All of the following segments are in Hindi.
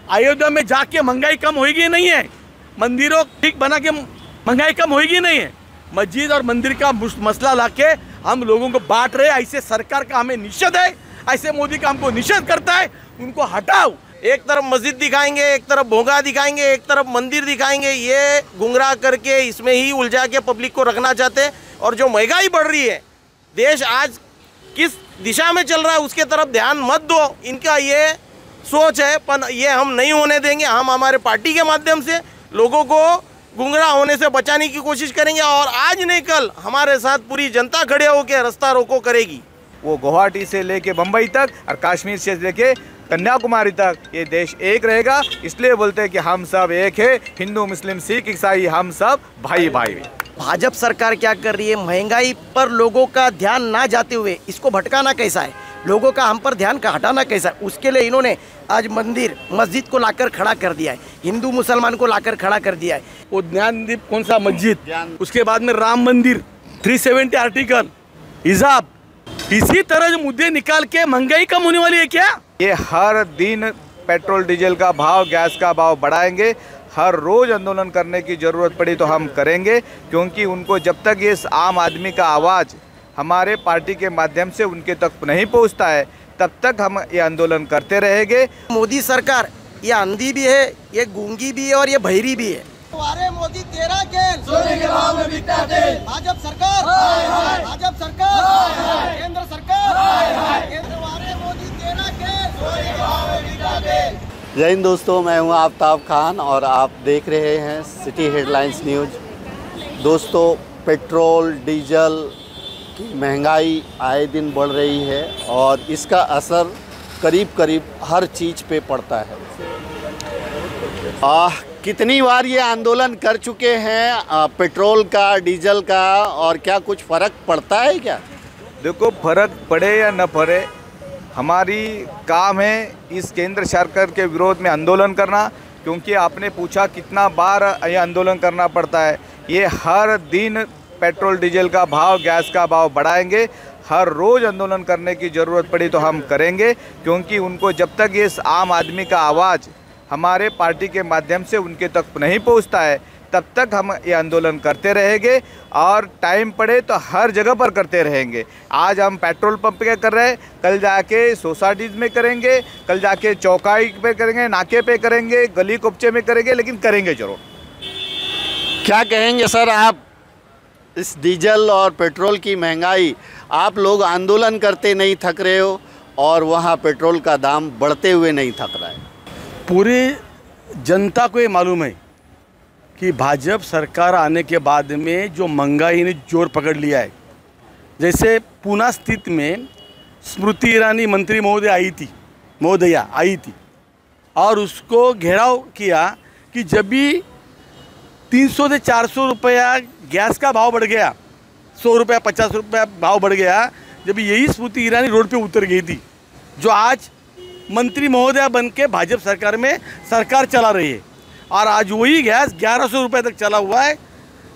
अयोध्या में जाके महंगाई कम होगी नहीं है, मंदिरों ठीक बना के महंगाई कम होगी नहीं है। मस्जिद और मंदिर का मसला लाके हम लोगों को बांट रहे। ऐसे सरकार का हमें निषेध है, ऐसे मोदी का हमको निषेध करता है, उनको हटाओ। एक तरफ मस्जिद दिखाएंगे, एक तरफ भोंगा दिखाएंगे, एक तरफ मंदिर दिखाएंगे, ये गुमराह करके इसमें ही उलझा के पब्लिक को रखना चाहते हैं। और जो महंगाई बढ़ रही है, देश आज किस दिशा में चल रहा है उसके तरफ ध्यान मत दो, इनका ये सोच है। पर ये हम नहीं होने देंगे। हम हमारे पार्टी के माध्यम से लोगों को गुमराह होने से बचाने की कोशिश करेंगे और आज नहीं कल हमारे साथ पूरी जनता खड़े होकर रास्ता रोको करेगी। वो गुवाहाटी से लेके बम्बई तक और कश्मीर से लेके कन्याकुमारी तक ये देश एक रहेगा। इसलिए बोलते हैं कि हम सब एक है, हिंदू मुस्लिम सिख ईसाई हम सब भाई भाई। भाजपा सरकार क्या कर रही है, महंगाई पर लोगों का ध्यान ना जाते हुए इसको भटकाना कैसा है, लोगों का हम पर ध्यान का हटाना कैसा है, उसके लिए इन्होंने आज मंदिर मस्जिद को लाकर खड़ा कर दिया है, हिंदू मुसलमान को लाकर खड़ा कर दिया है। वो ज्ञानदीप कौन सा मस्जिद, उसके बाद में राम मंदिर, 370 आर्टिकल, हिजाब, इसी तरह जो मुद्दे निकाल के महंगाई कम होने वाली है क्या? ये हर दिन पेट्रोल डीजल का भाव, गैस का भाव बढ़ाएंगे। हर रोज़ आंदोलन करने की ज़रूरत पड़ी तो हम करेंगे, क्योंकि उनको जब तक ये आम आदमी का आवाज़ हमारे पार्टी के माध्यम से उनके तक नहीं पहुंचता है, तब तक हम ये आंदोलन करते रहेंगे। मोदी सरकार ये अंधी भी है, ये गूंगी भी है और ये बहरी भी है। अरे मोदी तेरा खेल सोने के भाव में बिकता तेल। भाजपा सरकार, भाजपा सरकार, केंद्र सरकार, अरे मोदी तेरा खेल सोने के भाव में बिकता तेल। जय हिंद दोस्तों, मैं हूं आफ्ताब खान और आप देख रहे हैं सिटी हेडलाइंस न्यूज़। दोस्तों, पेट्रोल डीजल की महंगाई आए दिन बढ़ रही है और इसका असर करीब करीब हर चीज़ पे पड़ता है। कितनी बार ये आंदोलन कर चुके हैं पेट्रोल का, डीजल का, और क्या कुछ फ़र्क पड़ता है क्या? देखो, फ़र्क पड़े या न पड़े, हमारी काम है इस केंद्र सरकार के विरोध में आंदोलन करना। क्योंकि आपने पूछा कितना बार ये आंदोलन करना पड़ता है। ये हर दिन पेट्रोल डीजल का भाव, गैस का भाव बढ़ाएंगे। हर रोज़ आंदोलन करने की ज़रूरत पड़ी तो हम करेंगे, क्योंकि उनको जब तक ये आम आदमी का आवाज़ हमारे पार्टी के माध्यम से उनके तक नहीं पहुंचता है, तब तक हम ये आंदोलन करते रहेंगे और टाइम पड़े तो हर जगह पर करते रहेंगे। आज हम पेट्रोल पंप पे कर रहे हैं, कल जाके सोसाइटीज़ में करेंगे, कल जाके चौकाई पे करेंगे, नाके पे करेंगे, गली कुपचे में करेंगे, लेकिन करेंगे जरूर। क्या कहेंगे सर आप, इस डीजल और पेट्रोल की महंगाई, आप लोग आंदोलन करते नहीं थक रहे हो और वहाँ पेट्रोल का दाम बढ़ते हुए नहीं थक रहा है। पूरी जनता को ये मालूम है कि भाजपा सरकार आने के बाद में जो महंगाई ने जोर पकड़ लिया है। जैसे पूना स्थित में स्मृति ईरानी मंत्री महोदया आई थी और उसको घेराव किया कि जब भी 300 से 400 रुपया गैस का भाव बढ़ गया, 100 रुपया 50 रुपया भाव बढ़ गया, जब यही स्मृति ईरानी रोड पे उतर गई थी, जो आज मंत्री महोदया बन के भाजपा सरकार में सरकार चला रही है। और आज वही गैस 1100 रुपये तक चला हुआ है।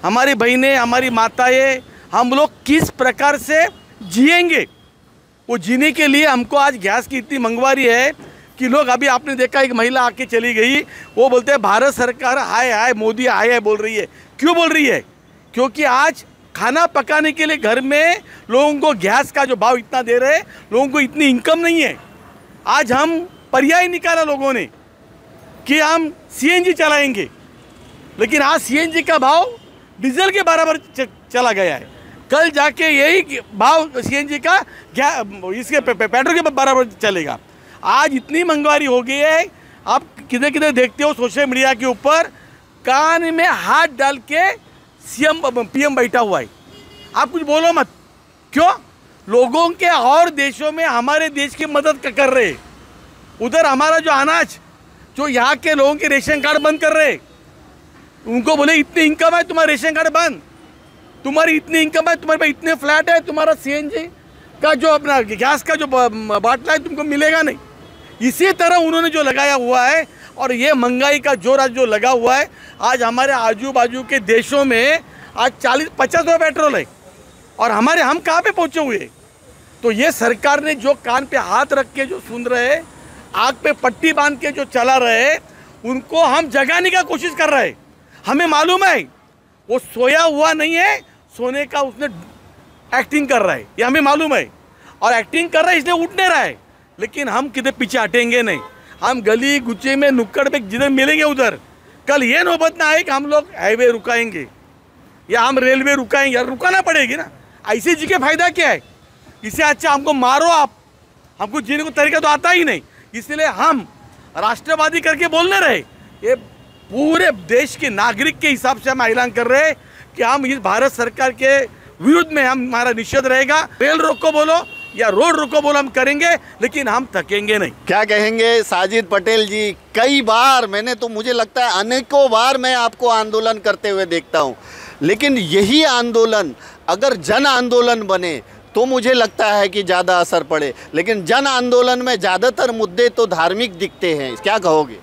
हमारी बहनें, हमारी माताएं, हम लोग किस प्रकार से जिएंगे? वो जीने के लिए हमको आज गैस की इतनी मंगवारी है कि लोग, अभी आपने देखा एक महिला आके चली गई, वो बोलते हैं भारत सरकार हाय हाय, मोदी हाय हाय बोल रही है। क्यों बोल रही है? क्योंकि आज खाना पकाने के लिए घर में लोगों को गैस का जो भाव इतना दे रहे हैं, लोगों को इतनी इनकम नहीं है। आज हम पर्याय निकाला लोगों ने कि हम सीएनजी चलाएंगे, लेकिन आज सीएनजी का भाव डीजल के बराबर चला गया है। कल जाके यही भाव सीएनजी का इसके पेट्रोल के बराबर चलेगा। आज इतनी महंगाई हो गई है, आप किधर किधर देखते हो सोशल मीडिया के ऊपर, कान में हाथ डाल के पीएम बैठा हुआ है। आप कुछ बोलो मत। क्यों? लोगों के और देशों में हमारे देश की मदद कर रहे, उधर हमारा जो अनाज, जो यहाँ के लोगों के रेशन कार्ड बंद कर रहे, उनको बोले इतनी इनकम है तुम्हारा रेशन कार्ड बंद, तुम्हारी इतनी इनकम है, तुम्हारे पास इतने फ्लैट है, तुम्हारा सीएनजी का जो अपना गैस का जो बाटला है तुमको मिलेगा नहीं। इसी तरह उन्होंने जो लगाया हुआ है, और ये महंगाई का जोर आज जो लगा हुआ है, आज हमारे आजू बाजू के देशों में आज 40-50 रुपये पेट्रोल है और हम कहाँ पे पहुँचे हुए? तो ये सरकार ने जो कान पे हाथ रख के जो सुन रहे हैं, आग पे पट्टी बांध के जो चला रहे उनको हम जगाने का कोशिश कर रहे हैं। हमें मालूम है वो सोया हुआ नहीं है, सोने का उसने एक्टिंग कर रहा है, ये हमें मालूम है। और एक्टिंग कर रहा है इसलिए उठ नहीं रहा है, लेकिन हम किधर पीछे हटेंगे नहीं। हम गली गुच्चे में नुक्कड़ पे जिधर मिलेंगे उधर। कल ये नौबत ना आए कि हम लोग हाईवे रुकाएंगे या हम रेलवे रुकाएंगे, यार रुकाना पड़ेगी ना। ऐसे जी के फायदा क्या है? इससे अच्छा हमको मारो आप, हमको जीने को तरीका तो आता ही नहीं। इसलिए हम राष्ट्रवादी करके बोलने रहे, ये पूरे देश के नागरिक के हिसाब से हम ऐलान कर रहे हैं कि हम इस भारत सरकार के विरुद्ध में हमारा निषेध रहेगा। रेल रोको बोलो या रोड रोको बोलो, हम करेंगे, लेकिन हम थकेंगे नहीं। क्या कहेंगे साजिद पटेल जी? कई बार मैंने तो मुझे लगता है अनेकों बार मैं आपको आंदोलन करते हुए देखता हूँ, लेकिन यही आंदोलन अगर जन आंदोलन बने तो मुझे लगता है कि ज़्यादा असर पड़े। लेकिन जन आंदोलन में ज़्यादातर मुद्दे तो धार्मिक दिखते हैं, क्या कहोगे?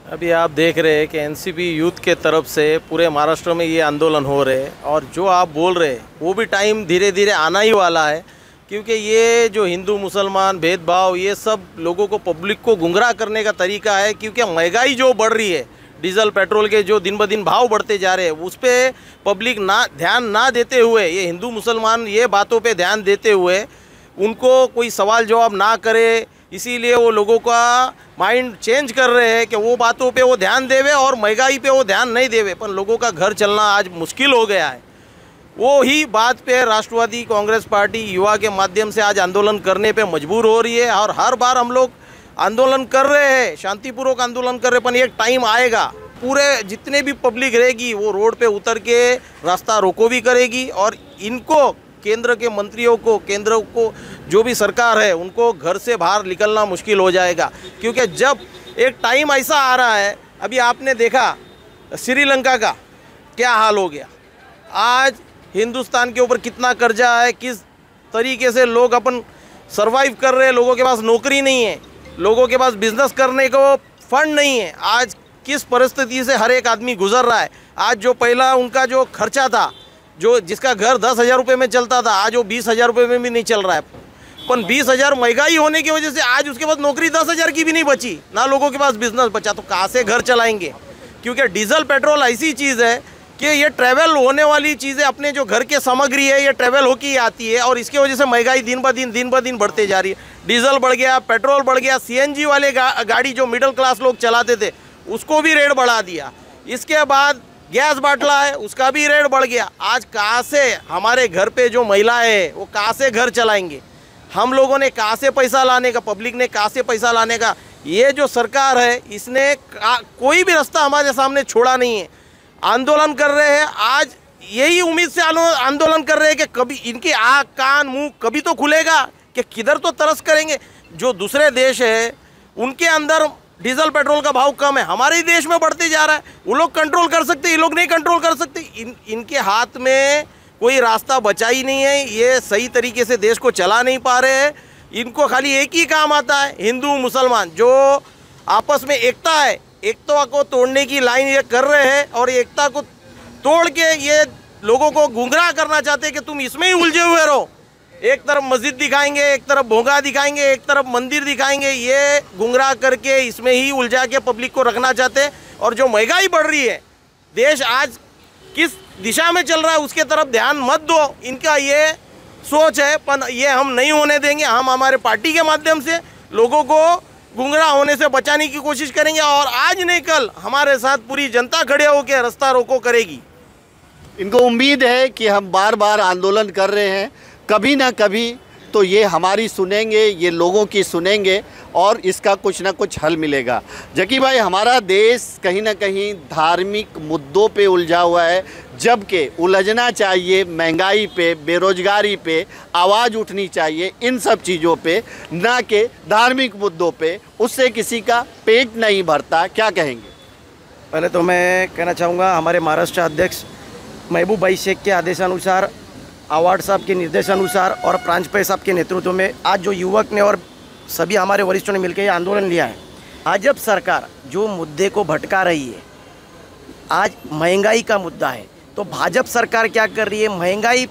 अभी आप देख रहे हैं कि एनसीपी यूथ के तरफ से पूरे महाराष्ट्र में ये आंदोलन हो रहे हैं, और जो आप बोल रहे हैं वो भी टाइम धीरे धीरे आना ही वाला है, क्योंकि ये जो हिंदू मुसलमान भेदभाव ये सब लोगों को, पब्लिक को गुमराह करने का तरीका है। क्योंकि महंगाई जो बढ़ रही है, डीजल पेट्रोल के जो दिन ब दिन भाव बढ़ते जा रहे हैं, उस पर पब्लिक ध्यान ना देते हुए, ये हिंदू मुसलमान ये बातों पे ध्यान देते हुए उनको कोई सवाल जवाब ना करे, इसीलिए वो लोगों का माइंड चेंज कर रहे हैं कि वो बातों पे वो ध्यान देवे और महंगाई पे वो ध्यान नहीं देवे। पर लोगों का घर चलना आज मुश्किल हो गया है। वो ही बात पे राष्ट्रवादी कांग्रेस पार्टी युवा के माध्यम से आज आंदोलन करने पे मजबूर हो रही है। और हर बार हम लोग आंदोलन कर रहे हैं, शांतिपूर्वक आंदोलन कर रहे हैं, पर एक टाइम आएगा पूरे जितने भी पब्लिक रहेगी वो रोड पे उतर के रास्ता रोको भी करेगी, और इनको केंद्र के मंत्रियों को, केंद्र को जो भी सरकार है उनको घर से बाहर निकलना मुश्किल हो जाएगा। क्योंकि जब एक टाइम ऐसा आ रहा है, अभी आपने देखा श्रीलंका का क्या हाल हो गया, आज हिंदुस्तान के ऊपर कितना कर्जा है, किस तरीके से लोग अपन सरवाइव कर रहे हैं, लोगों के पास नौकरी नहीं है, लोगों के पास बिजनेस करने को फंड नहीं है, आज किस परिस्थिति से हर एक आदमी गुजर रहा है। आज जो पहला उनका जो खर्चा था, जो जिसका घर 10,000 रुपये में चलता था, आज वो 20,000 रुपये में भी नहीं चल रहा है। पर 20,000 महंगाई होने की वजह से आज उसके पास नौकरी 10,000 की भी नहीं बची, ना लोगों के पास बिजनेस बचा, तो कहाँ से घर चलाएंगे? क्योंकि डीजल पेट्रोल ऐसी चीज़ है कि ये ट्रैवल होने वाली चीज़ें, अपने जो घर के सामग्री है ये ट्रैवल होके ही आती है, और इसकी वजह से महंगाई दिन ब दिन बढ़ते जा रही है। डीजल बढ़ गया, पेट्रोल बढ़ गया, सीएनजी वाले गाड़ी जो मिडिल क्लास लोग चलाते थे उसको भी रेट बढ़ा दिया। इसके बाद गैस बाटला है, उसका भी रेट बढ़ गया। आज कहाँ से हमारे घर पे जो महिलाएं हैं वो कहाँ से घर चलाएंगे? हम लोगों ने कहाँ से पैसा लाने का, पब्लिक ने कहाँ से पैसा लाने का? ये जो सरकार है इसने कोई भी रास्ता हमारे सामने छोड़ा नहीं है। आंदोलन कर रहे हैं, आज यही उम्मीद से आंदोलन कर रहे हैं कि कभी इनकी आँख कान मुंह कभी तो खुलेगा कि किधर तो तरस करेंगे। जो दूसरे देश है उनके अंदर डीजल पेट्रोल का भाव कम है, हमारे ही देश में बढ़ते जा रहा है। वो लोग कंट्रोल कर सकते, ये लोग नहीं कंट्रोल कर सकते। इनके हाथ में कोई रास्ता बचा ही नहीं है, ये सही तरीके से देश को चला नहीं पा रहे हैं। इनको खाली एक ही काम आता है, हिंदू मुसलमान जो आपस में एकता है, एकता को तोड़ने की लाइन ये कर रहे हैं, और एकता को तोड़ के ये लोगों को गुमराह करना चाहते हैं कि तुम इसमें ही उलझे हुए रहो। एक तरफ मस्जिद दिखाएंगे, एक तरफ भोंगा दिखाएंगे, एक तरफ मंदिर दिखाएंगे, ये गुमराह करके इसमें ही उलझा के पब्लिक को रखना चाहते हैं। और जो महंगाई बढ़ रही है, देश आज किस दिशा में चल रहा है उसके तरफ ध्यान मत दो, इनका ये सोच है। पर ये हम नहीं होने देंगे। हम हमारे पार्टी के माध्यम से लोगों को गुमराह होने से बचाने की कोशिश करेंगे, और आज नहीं कल हमारे साथ पूरी जनता खड़े होकर रास्ता रोको करेगी। इनको उम्मीद है कि हम बार बार आंदोलन कर रहे हैं, कभी ना कभी तो ये हमारी सुनेंगे, ये लोगों की सुनेंगे, और इसका कुछ ना कुछ हल मिलेगा। जकी भाई, हमारा देश कहीं ना कहीं धार्मिक मुद्दों पे उलझा हुआ है, जबकि उलझना चाहिए महंगाई पे, बेरोजगारी पे, आवाज़ उठनी चाहिए इन सब चीज़ों पे, ना कि धार्मिक मुद्दों पे। उससे किसी का पेट नहीं भरता। क्या कहेंगे? पहले तो मैं कहना चाहूँगा, हमारे महाराष्ट्र अध्यक्ष महबूब भाई शेख के आदेशानुसार, आवाड साहब के निर्देशानुसार और प्रांजपे साहब के नेतृत्व में आज जो युवक ने और सभी हमारे वरिष्ठों ने मिलकर ये आंदोलन लिया है। भाजपा सरकार जो मुद्दे को भटका रही है, आज महंगाई का मुद्दा है, तो भाजपा सरकार क्या कर रही है, महंगाई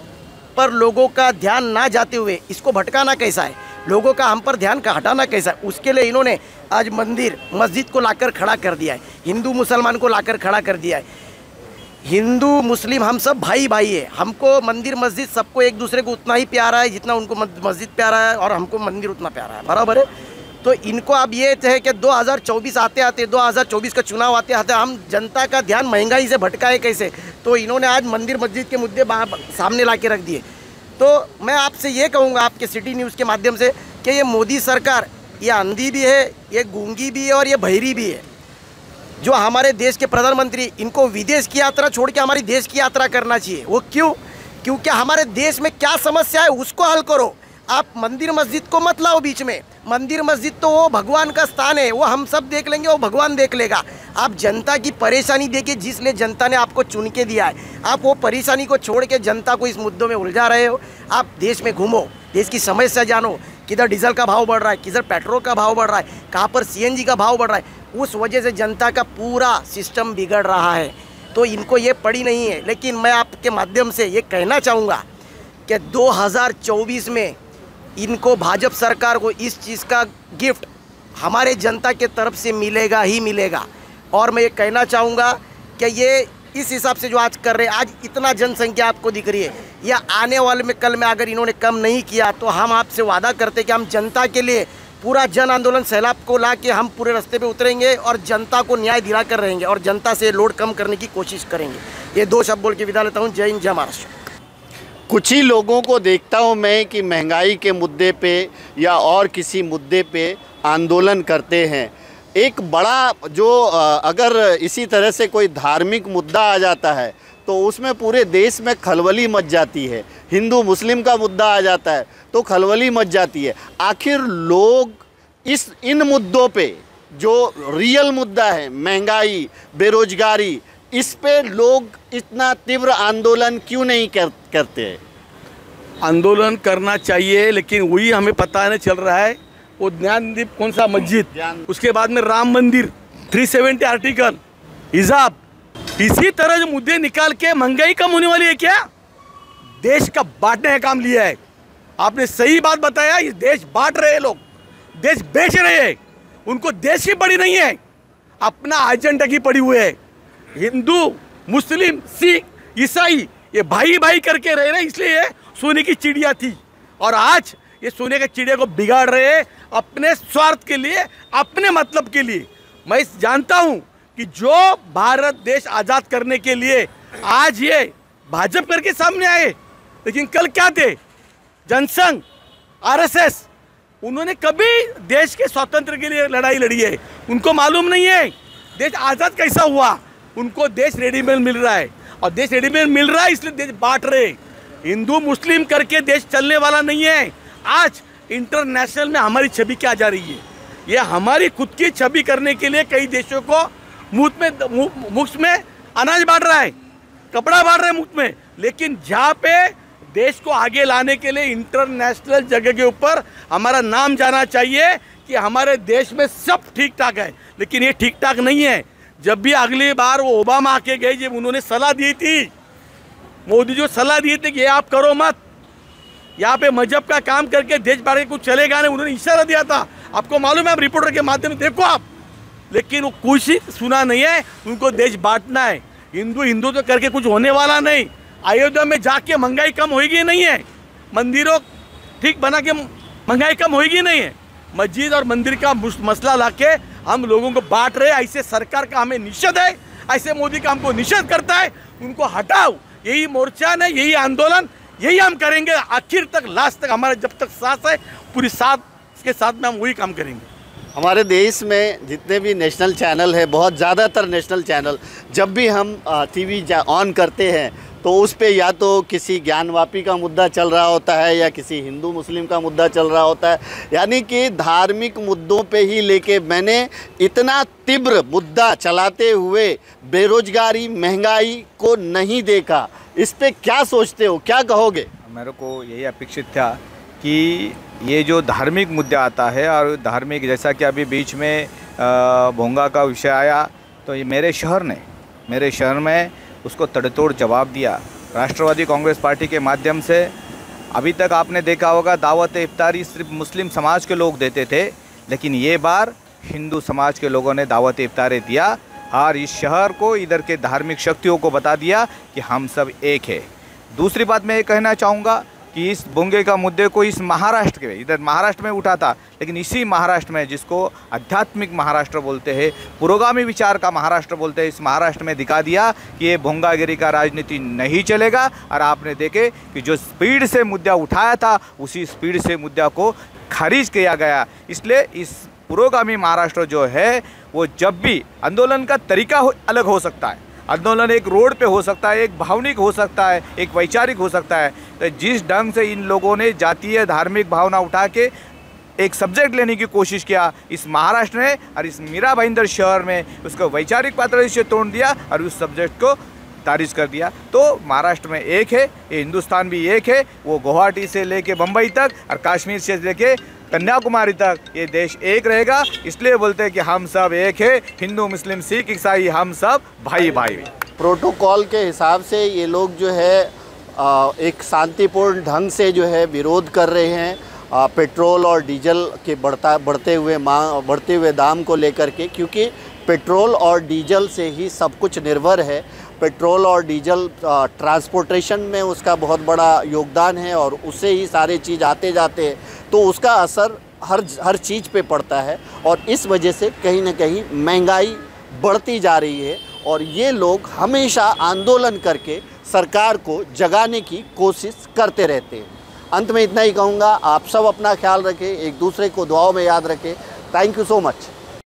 पर लोगों का ध्यान ना जाते हुए इसको भटकाना कैसा है? लोगों का हम पर ध्यान का हटाना कैसा, उसके लिए इन्होंने आज मंदिर मस्जिद को लाकर खड़ा कर दिया है, हिंदू मुसलमान को लाकर खड़ा कर दिया है। हिंदू मुस्लिम हम सब भाई भाई है, हमको मंदिर मस्जिद सबको एक दूसरे को उतना ही प्यारा है जितना उनको मस्जिद प्यारा है, और हमको मंदिर उतना प्यारा है, बराबर है। तो इनको अब ये है कि 2024 आते आते 2024 का चुनाव आते आते हम जनता का ध्यान महंगाई से भटकाए कैसे, तो इन्होंने आज मंदिर मस्जिद के मुद्दे सामने ला के रख दिए। तो मैं आपसे ये कहूँगा आपके सिटी न्यूज़ के माध्यम से कि ये मोदी सरकार ये अंधी भी है, ये गूंगी भी है और ये बहरी भी है। जो हमारे देश के प्रधानमंत्री, इनको विदेश की यात्रा छोड़ के हमारी देश की यात्रा करना चाहिए। वो क्यों? क्योंकि हमारे देश में क्या समस्या है उसको हल करो। आप मंदिर मस्जिद को मत लाओ बीच में। मंदिर मस्जिद तो वो भगवान का स्थान है, वो हम सब देख लेंगे, वो भगवान देख लेगा। आप जनता की परेशानी देखिए, जिसलिए जनता ने आपको चुन के दिया है, आप वो परेशानी को छोड़ के जनता को इस मुद्दों में उलझा रहे हो। आप देश में घूमो, देश की समस्या जानो, किधर डीजल का भाव बढ़ रहा है, किधर पेट्रोल का भाव बढ़ रहा है, कहाँ पर CNG का भाव बढ़ रहा है। उस वजह से जनता का पूरा सिस्टम बिगड़ रहा है। तो इनको ये पड़ी नहीं है। लेकिन मैं आपके माध्यम से ये कहना चाहूँगा कि 2024 में इनको भाजपा सरकार को इस चीज़ का गिफ्ट हमारे जनता के तरफ से मिलेगा ही मिलेगा। और मैं ये कहना चाहूँगा कि ये इस हिसाब से जो आज कर रहे हैं, आज इतना जनसंख्या आपको दिख रही है, या आने वाले में कल में अगर इन्होंने कम नहीं किया तो हम आपसे वादा करते कि हम जनता के लिए पूरा जन आंदोलन सैलाब को ला के हम पूरे रास्ते पे उतरेंगे और जनता को न्याय दिला कर रहेंगे और जनता से लोड कम करने की कोशिश करेंगे। ये 2 शब्द बोल के विदा लेता हूँ। जय हिंद, जय महाराष्ट्र। कुछ ही लोगों को देखता हूँ मैं कि महंगाई के मुद्दे पे या और किसी मुद्दे पे आंदोलन करते हैं। एक बड़ा जो अगर इसी तरह से कोई धार्मिक मुद्दा आ जाता है तो उसमें पूरे देश में खलबली मच जाती है। हिंदू मुस्लिम का मुद्दा आ जाता है तो खलबली मच जाती है। आखिर लोग इन मुद्दों पे जो रियल मुद्दा है, महंगाई, बेरोजगारी, इस पे लोग इतना तीव्र आंदोलन क्यों नहीं करते? आंदोलन करना चाहिए, लेकिन वही हमें पता नहीं चल रहा है। वो ज्ञानदीप कौन सा मस्जिद, उसके बाद में राम मंदिर, 370 आर्टिकल, हिजाब, इसी तरह जो मुद्दे निकाल के महंगाई कम होने वाली है क्या? देश का बांटने का काम लिया है। आपने सही बात बताया, ये देश बांट रहे हैं लोग, देश बेच रहे हैं। उनको देश की पड़ी नहीं है, अपना एजेंडा की पड़ी हुई है। हिंदू, मुस्लिम, सिख, ईसाई ये भाई भाई करके रह रहे, इसलिए ये सोने की चिड़िया थी और आज ये सोने के चिड़िया को बिगाड़ रहे हैं अपने स्वार्थ के लिए, अपने मतलब के लिए। मैं जानता हूं कि जो भारत देश आज़ाद करने के लिए आज ये भाजपा करके सामने आए, लेकिन कल क्या थे? जनसंघ, RSS, उन्होंने कभी देश के स्वातंत्र के लिए लड़ाई लड़ी है? उनको मालूम नहीं है देश आज़ाद कैसा हुआ। उनको देश रेडीमेड मिल रहा है और देश रेडीमेड मिल रहा है इसलिए देश बांट रहे। हिंदू मुस्लिम करके देश चलने वाला नहीं है। आज इंटरनेशनल में हमारी छवि क्या जा रही है? ये हमारी खुद की छवि करने के लिए कई देशों को मुफ्त में अनाज बांट रहा है, कपड़ा बांट रहा है मुफ्त में। लेकिन जहाँ पे देश को आगे लाने के लिए इंटरनेशनल जगह के ऊपर हमारा नाम जाना चाहिए कि हमारे देश में सब ठीक ठाक है, लेकिन ये ठीक ठाक नहीं है। जब भी अगली बार वो ओबामा आके गए, जब उन्होंने सलाह दी थी, मोदी जो सलाह दिए थे कि ये आप करो मत, यहाँ पे मजहब का काम करके देश बाहर के कुछ चलेगा नहीं, उन्होंने इशारा दिया था। आपको मालूम है, आप रिपोर्टर के माध्यम से देखो आप, लेकिन वो कुछ ही सुना नहीं है। उनको देश बांटना है। हिंदू तो करके कुछ होने वाला नहीं। अयोध्या में जाके महंगाई कम होगी नहीं है, मंदिरों ठीक बना के महंगाई कम होगी नहीं है। मस्जिद और मंदिर का मसला लाके हम लोगों को बांट रहे। ऐसे सरकार का हमें निषेध है, ऐसे मोदी का हमको निषेध करता है। उनको हटाओ। यही मोर्चा है, यही आंदोलन, यही हम करेंगे आखिर तक, लास्ट तक। हमारा जब तक सांस है, पूरी साथ के साथ में हम वही काम करेंगे। हमारे देश में जितने भी नेशनल चैनल है, बहुत ज़्यादातर नेशनल चैनल, जब भी हम TV ऑन करते हैं तो उस पे या तो किसी ज्ञानवापी का मुद्दा चल रहा होता है या किसी हिंदू मुस्लिम का मुद्दा चल रहा होता है। यानी कि धार्मिक मुद्दों पे ही लेके मैंने इतना तीव्र मुद्दा चलाते हुए बेरोजगारी, महंगाई को नहीं देखा। इस पे क्या सोचते हो, क्या कहोगे? मेरे को यही अपेक्षित था कि ये जो धार्मिक मुद्दा आता है, और धार्मिक जैसा कि अभी बीच में भोंगा का विषय आया, तो ये मेरे शहर में उसको तड़तोड़ जवाब दिया। राष्ट्रवादी कांग्रेस पार्टी के माध्यम से अभी तक आपने देखा होगा दावत इफ्तारी सिर्फ मुस्लिम समाज के लोग देते थे, लेकिन ये बार हिंदू समाज के लोगों ने दावत इफ्तारी दिया और इस शहर को, इधर के धार्मिक शक्तियों को बता दिया कि हम सब एक है। दूसरी बात मैं ये कहना चाहूँगा कि इस भोंगे का मुद्दे को इस महाराष्ट्र के, इधर महाराष्ट्र में उठा था, लेकिन इसी महाराष्ट्र में, जिसको आध्यात्मिक महाराष्ट्र बोलते हैं, पुरोगामी विचार का महाराष्ट्र बोलते हैं, इस महाराष्ट्र में दिखा दिया कि ये भोंगागिरी का राजनीति नहीं चलेगा। और आपने देखे कि जो स्पीड से मुद्दा उठाया था उसी स्पीड से मुद्दा को खारिज किया गया। इसलिए इस पुरोगामी महाराष्ट्र जो है वो जब भी आंदोलन का तरीका अलग हो सकता है, आंदोलन एक रोड पे हो सकता है, एक भावनिक हो सकता है, एक वैचारिक हो सकता है, तो जिस ढंग से इन लोगों ने जातीय धार्मिक भावना उठा के एक सब्जेक्ट लेने की कोशिश किया इस महाराष्ट्र में और इस मीरा भाईंदर शहर में, उसको वैचारिक पात्र से तोड़ दिया और उस सब्जेक्ट को खारिज कर दिया। तो महाराष्ट्र में एक है, ये हिंदुस्तान भी एक है, वो गुवाहाटी से लेके बम्बई तक और कश्मीर से लेके कन्याकुमारी तक ये देश एक रहेगा। इसलिए बोलते हैं कि हम सब एक है, हिंदू मुस्लिम सिख ईसाई हम सब भाई भाई। प्रोटोकॉल के हिसाब से ये लोग जो है एक शांतिपूर्ण ढंग से जो है विरोध कर रहे हैं पेट्रोल और डीजल के बढ़ते हुए दाम को लेकर के, क्योंकि पेट्रोल और डीजल से ही सब कुछ निर्भर है। पेट्रोल और डीजल ट्रांसपोर्टेशन में उसका बहुत बड़ा योगदान है और उससे ही सारे चीज़ आते जाते हैं, तो उसका असर हर चीज़ पे पड़ता है और इस वजह से कहीं ना कहीं महंगाई बढ़ती जा रही है। और ये लोग हमेशा आंदोलन करके सरकार को जगाने की कोशिश करते रहते हैं। अंत में इतना ही कहूँगा, आप सब अपना ख्याल रखें, एक दूसरे को दुआओं में याद रखें। Thank you so much.